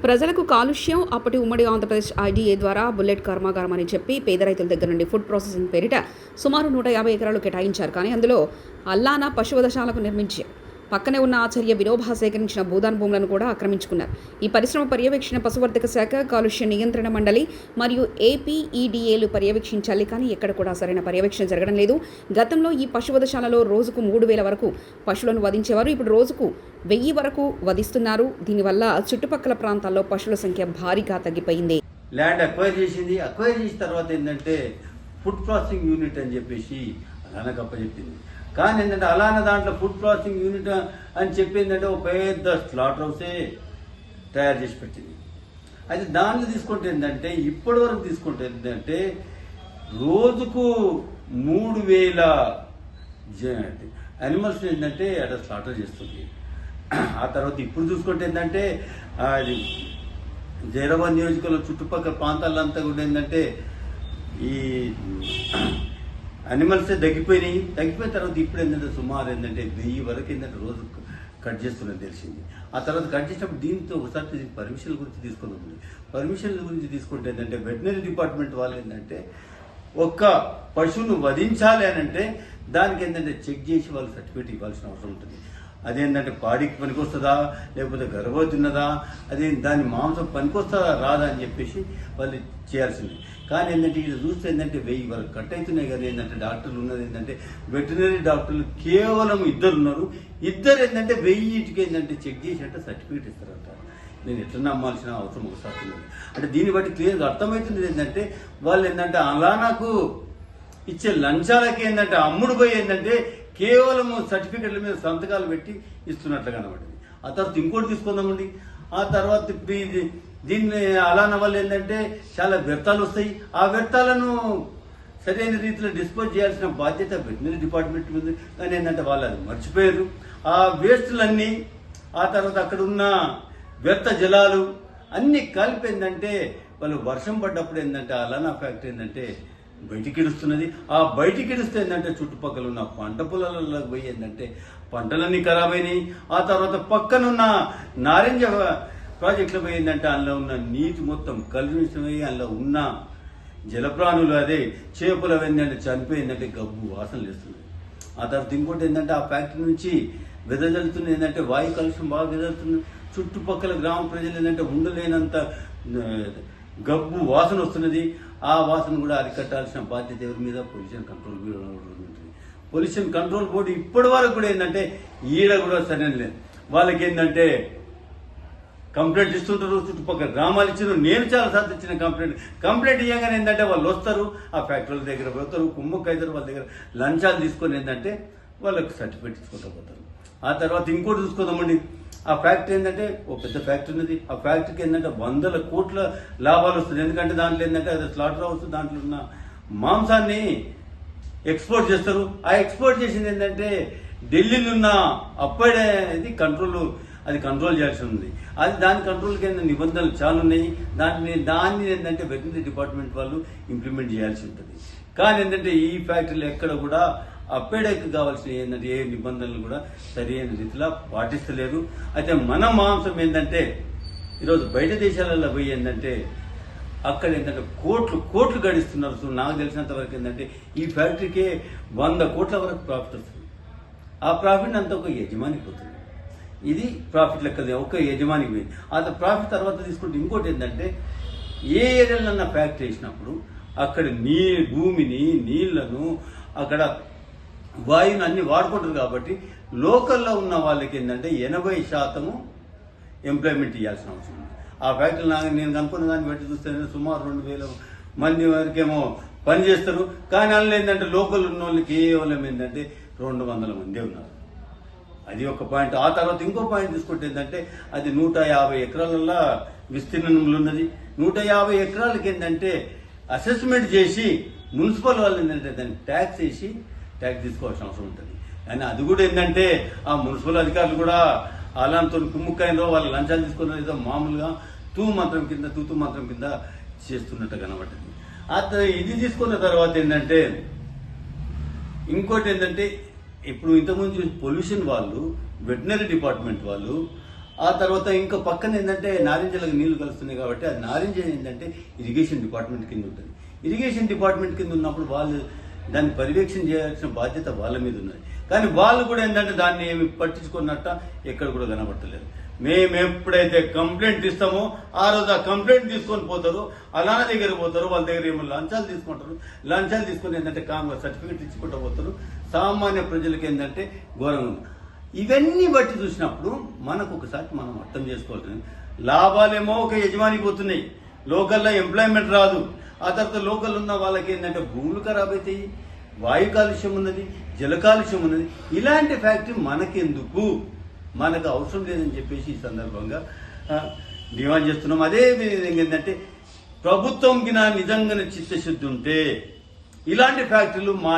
ప్రజలకు కాలుష్యం అప్పటి ఉమ్మడి ఆంధ్రప్రదేశ్ ఐడీఏ ద్వారా బుల్లెట్ కర్మాగారం అని చెప్పి పేద రైతుల దగ్గర నుండి ఫుడ్ ప్రాసెసింగ్ పేరిట సుమారు 150 ఎకరాలు కేటాయించారు. కానీ అందులో అల్లానా పశువధశాలకు నిర్మించి పక్కనే ఉన్న ఆచార్య వినోబా సేకరించిన భూదాన్ భూములను కూడా ఆక్రమించుకున్నారు. ఈ పరిశ్రమ పర్యవేక్షణ పశువర్ధక శాఖ, కాలుష్య నియంత్రణ మండలి మరియు ఏపీఈడీఏలు పర్యవేక్షించాలి. కానీ ఎక్కడ కూడా సరైన పర్యవేక్షణ జరగడం లేదు. గతంలో ఈ పశువధశాలలో రోజుకు 3000 వరకు పశువులను వధించేవారు. ఇప్పుడు రోజుకు 1000 వరకు వధిస్తున్నారు. దీనివల్ల చుట్టుపక్కల ప్రాంతాల్లో పశువుల సంఖ్య భారీగా తగ్గిపోయింది. ల్యాండ్ అక్వైర్ చేసింది. అక్వైర్ చేసిన తర్వాత ఏంటంటే ఫుడ్ ప్రాసెసింగ్ యూనిట్ అని చెప్పేసి అలానకు అప్పచెప్పింది. కానీ ఏంటంటే అలానే దాంట్లో ఫుడ్ ప్రాసెసింగ్ యూనిట్ అని చెప్పిందంటే ఒక పెద్ద స్లాటర్ హౌసే తయారు చేసి పెట్టింది. అయితే దాంట్లో తీసుకుంటే ఏంటంటే ఇప్పటి వరకు తీసుకుంటే ఏంటంటే రోజుకు 3000 అనిమల్స్ ఏంటంటే అక్కడ స్లాటర్ చేస్తుంది. ఆ తర్వాత ఇప్పుడు చూసుకుంటే ఏంటంటే అది జైరాబాద్ నియోజకవర్గంలో చుట్టుపక్కల ప్రాంతాలంతా కూడా ఏంటంటే ఈ అనిమల్సే తగ్గిపోయిన తర్వాత ఇప్పుడు ఏంటంటే సుమారు ఏంటంటే 1000 వరకు ఏంటంటే రోజు కట్ చేస్తున్నది తెలిసింది. ఆ తర్వాత కట్ చేసినప్పుడు దీంతో ఒకసారి పర్మిషన్ గురించి తీసుకున్నాం. పర్మిషన్ గురించి తీసుకుంటే ఏంటంటే వెటనరీ డిపార్ట్మెంట్ వాళ్ళు ఏంటంటే ఒక్క పశువును వధించాలి అని అంటే దానికి ఏంటంటే చెక్ చేసి వాళ్ళు సర్టిఫికేట్ ఇవ్వాల్సిన అవసరం ఉంటుంది. అదేంటంటే పాడికి పనికొస్తుందా లేకపోతే గర్భవతి ఉన్నదా, అదే దాని మాంసం పనికొస్తుందా రాదా అని చెప్పేసి వాళ్ళు చేయాల్సింది. కానీ ఏంటంటే ఇది చూస్తే ఏంటంటే 1000 వరకు కట్ అవుతున్నాయి. కానీ ఏంటంటే డాక్టర్లు ఉన్నది ఏంటంటే వెటనరీ డాక్టర్లు కేవలం 2 ఉన్నారు. ఇద్దరు ఏంటంటే 1000కి ఏంటంటే చెక్ చేసినట్టు సర్టిఫికేట్ ఇస్తారంట. నేను ఎట్లా నమ్మాల్సిన అవసరం ఒకసారి ఉన్నది. అంటే దీన్ని బట్టి క్లియర్గా అర్థమవుతుంది ఏంటంటే వాళ్ళు ఏంటంటే అలానాకు ఇచ్చే లంచాలకి ఏంటంటే అమ్ముడు పోయి ఏంటంటే కేవలం సర్టిఫికెట్ల మీద సంతకాలు పెట్టి ఇస్తున్నట్లు కనబడింది. ఆ తర్వాత ఇంకోటి తీసుకుందామండి. ఆ తర్వాత దీన్ని అలాన వల్ల ఏంటంటే చాలా వ్యర్థాలు వస్తాయి. ఆ వ్యర్థాలను సరైన రీతిలో డిస్పోజ్ చేయాల్సిన బాధ్యత వెటనరీ డిపార్ట్మెంట్ ఉంది. కానీ ఏంటంటే వాళ్ళు అది మర్చిపోయారు. ఆ వేస్టులన్నీ ఆ తర్వాత అక్కడ ఉన్న వ్యర్థ జలాలు అన్ని కలిపి ఏంటంటే వాళ్ళు వర్షం పడ్డప్పుడు ఏంటంటే అలానా ఫ్యాక్టరీ ఏంటంటే బయటికి ఇడుస్తున్నది. ఆ బయటికి ఇడిస్తే ఏంటంటే చుట్టుపక్కల ఉన్న పంట పొలాలకు పోయి ఏంటంటే పంటలన్నీ ఖరాబ్ అయినాయి. ఆ తర్వాత పక్కనున్న నారింజ ప్రాజెక్టులో పోయి ఏంటంటే అందులో ఉన్న నీటి మొత్తం కలుషితమై అందులో ఉన్న జలప్రాణులు అదే చేపలు ఏంటంటే చనిపోయిందంటే గబ్బు వాసన లేస్తుంది. ఆ తర్వాత ఇంకోటి ఏంటంటే ఆ ఫ్యాక్టరీ నుంచి వెదజల్లుతుంది ఏంటంటే వాయు కాలుష్యం బాగా వెదజల్లుతుంది. చుట్టుపక్కల గ్రామ ప్రజలు ఏంటంటే ఉండలేనంత గబ్బు వాసన వస్తున్నది. ఆ వాసన కూడా అరికట్టాల్సిన బాధ్యత ఎవరి మీద? పొల్యూషన్ కంట్రోల్ బోర్డు ఉంటుంది. పొల్యూషన్ కంట్రోల్ బోర్డు ఇప్పటి వరకు కూడా ఏంటంటే ఈడ కూడా సరైన లేదు. వాళ్ళకి ఏంటంటే కంప్లైంట్ ఇస్తుంటారు. చుట్టుపక్కల గ్రామాలు ఇచ్చారు. నేను చాలా సార్లు ఇచ్చిన కంప్లైంట్ ఇవ్వగానే ఏంటంటే వాళ్ళు వస్తారు, ఆ ఫ్యాక్టరీల దగ్గర పోతారు, కుమ్మక్క అవుతారు, వాళ్ళ దగ్గర లంచాలు తీసుకొని ఏంటంటే వాళ్ళకి సర్టిఫికేట్ ఇచ్చుకుంటూ పోతారు. ఆ తర్వాత ఇంకోటి చూసుకోదామండి. ఆ ఫ్యాక్టరీ ఏంటంటే ఒక పెద్ద ఫ్యాక్టరీ ఉన్నది. ఆ ఫ్యాక్టరీకి ఏంటంటే 100 కోట్ల లాభాలు వస్తుంది. ఎందుకంటే దాంట్లో ఏంటంటే అది స్లాటర్ హౌస్, దాంట్లో ఉన్న మాంసాన్ని ఎక్స్పోర్ట్ చేస్తారు. ఆ ఎక్స్పోర్ట్ చేసింది ఏంటంటే ఢిల్లీలో ఉన్న అప్పటి అనేది కంట్రోల్ చేయాల్సి ఉంది. అది దాని కంట్రోల్కి ఏంటంటే నిబంధనలు చాలా ఉన్నాయి. దాన్ని ఏంటంటే వెటనరీ డిపార్ట్మెంట్ వాళ్ళు ఇంప్లిమెంట్ చేయాల్సి ఉంటుంది. కానీ ఏంటంటే ఈ ఫ్యాక్టరీలో ఎక్కడ కూడా అప్పేడకి కావాల్సిన ఏంటంటే ఏ నిబంధనలు కూడా సరైన రీతిలో పాటిస్తలేరు. అయితే మన మాంసం ఏంటంటే ఈరోజు బయట దేశాలలో పోయి ఏంటంటే అక్కడ ఏంటంటే కోట్లు గడిస్తున్నారు. సో నాకు తెలిసినంత వరకు ఏంటంటే ఈ ఫ్యాక్టరీకే 100 కోట్ల వరకు ప్రాఫిట్ వస్తుంది. ఆ ప్రాఫిట్ అంతా ఒక యజమానికి పోతుంది. ఇది ప్రాఫిట్ లెక్కది ఒక యజమానికి పోయింది. ఆ ప్రాఫిట్ తర్వాత తీసుకుంటే ఇంకోటి ఏంటంటే ఏ ఏరియాలన్నా ఫ్యాక్టరీ వేసినప్పుడు అక్కడ భూమిని, నీళ్లను, అక్కడ వాయువుని అన్ని వాడుకుంటారు. కాబట్టి లోకల్లో ఉన్న వాళ్ళకి ఏంటంటే 80% ఎంప్లాయ్మెంట్ ఇవ్వాల్సిన అవసరం ఉంది. ఆ ఫ్యాక్టరీ నేను కనుక్కున్న దాన్ని బట్టి చూస్తే సుమారు 2000 మంది వరకేమో పని చేస్తారు. కానీ అందులో ఏంటంటే లోకల్ ఉన్న వాళ్ళు కేవలం ఏంటంటే 200 మందే ఉన్నారు. అది ఒక పాయింట్. ఆ తర్వాత ఇంకో పాయింట్ తీసుకుంటే ఏంటంటే అది 150 ఎకరాలలో విస్తీర్ణంలో ఉన్నది. 150 ఎకరాలకి ఏంటంటే అసెస్మెంట్ చేసి మున్సిపల్ వాళ్ళు ఏంటంటే దాన్ని ట్యాక్స్ తీసుకోవాల్సిన అవసరం ఉంటుంది. కానీ అది కూడా ఏంటంటే ఆ మున్సిపల్ అధికారులు కూడా అలాంతో కుమ్ముక్కైందో వాళ్ళు లంచాలు తీసుకున్న ఏదో మామూలుగా తూతు మంత్రం కింద చేస్తున్నట్టు కనబడుతుంది. ఇది తీసుకున్న తర్వాత ఏంటంటే ఇంకోటి ఏంటంటే ఇప్పుడు ఇంతకుముందు పొల్యూషన్ వాళ్ళు, వెటనరీ డిపార్ట్మెంట్ వాళ్ళు ఆ తర్వాత ఇంకా పక్కన ఏంటంటే నారింజలకు నీళ్లు కలుస్తున్నాయి కాబట్టి అది నారింజ ఏంటంటే ఇరిగేషన్ డిపార్ట్మెంట్ కింద ఉంటుంది. ఇరిగేషన్ డిపార్ట్మెంట్ కింద ఉన్నప్పుడు వాళ్ళు దాన్ని పర్యవేక్షణ చేయాల్సిన బాధ్యత వాళ్ళ మీద ఉన్నది. కానీ వాళ్ళు కూడా ఏంటంటే దాన్ని ఏమి పట్టించుకున్నట్ట ఎక్కడ కూడా కనబడతలేదు. మేము ఎప్పుడైతే కంప్లైంట్ ఇస్తామో ఆ రోజు ఆ కంప్లైంట్ తీసుకొని పోతారు, అలానే దగ్గర పోతారు, వాళ్ళ దగ్గర ఏమో లంచాలు తీసుకుంటారు. లంచాలు తీసుకొని ఏంటంటే కాంగ్రెస్ సర్టిఫికెట్ ఇచ్చుకుంటూ పోతారు. సామాన్య ప్రజలకు ఏంటంటే ఘోరంగా ఉంది. ఇవన్నీ బట్టి చూసినప్పుడు మనకు ఒకసారి మనం అర్థం చేసుకోవాల్సింది, లాభాలేమో ఒక యజమానికి పోతున్నాయి, లోకల్లో ఎంప్లాయ్మెంట్ రాదు. ఆ తర్వాత లోకల్ ఉన్న వాళ్ళకి ఏంటంటే భూములు ఖరాబ్ అవుతాయి, వాయు కాలుష్యం ఉన్నది, జల కాలుష్యం ఉన్నది. ఇలాంటి ఫ్యాక్టరీ మనకెందుకు, మనకు అవసరం లేదని చెప్పేసి ఈ సందర్భంగా డిమాండ్ చేస్తున్నాం. అదే విధంగా ఏంటంటే ప్రభుత్వంకి నిజంగానే చిత్తశుద్ధి ఉంటే ఇలాంటి ఫ్యాక్టరీలు మా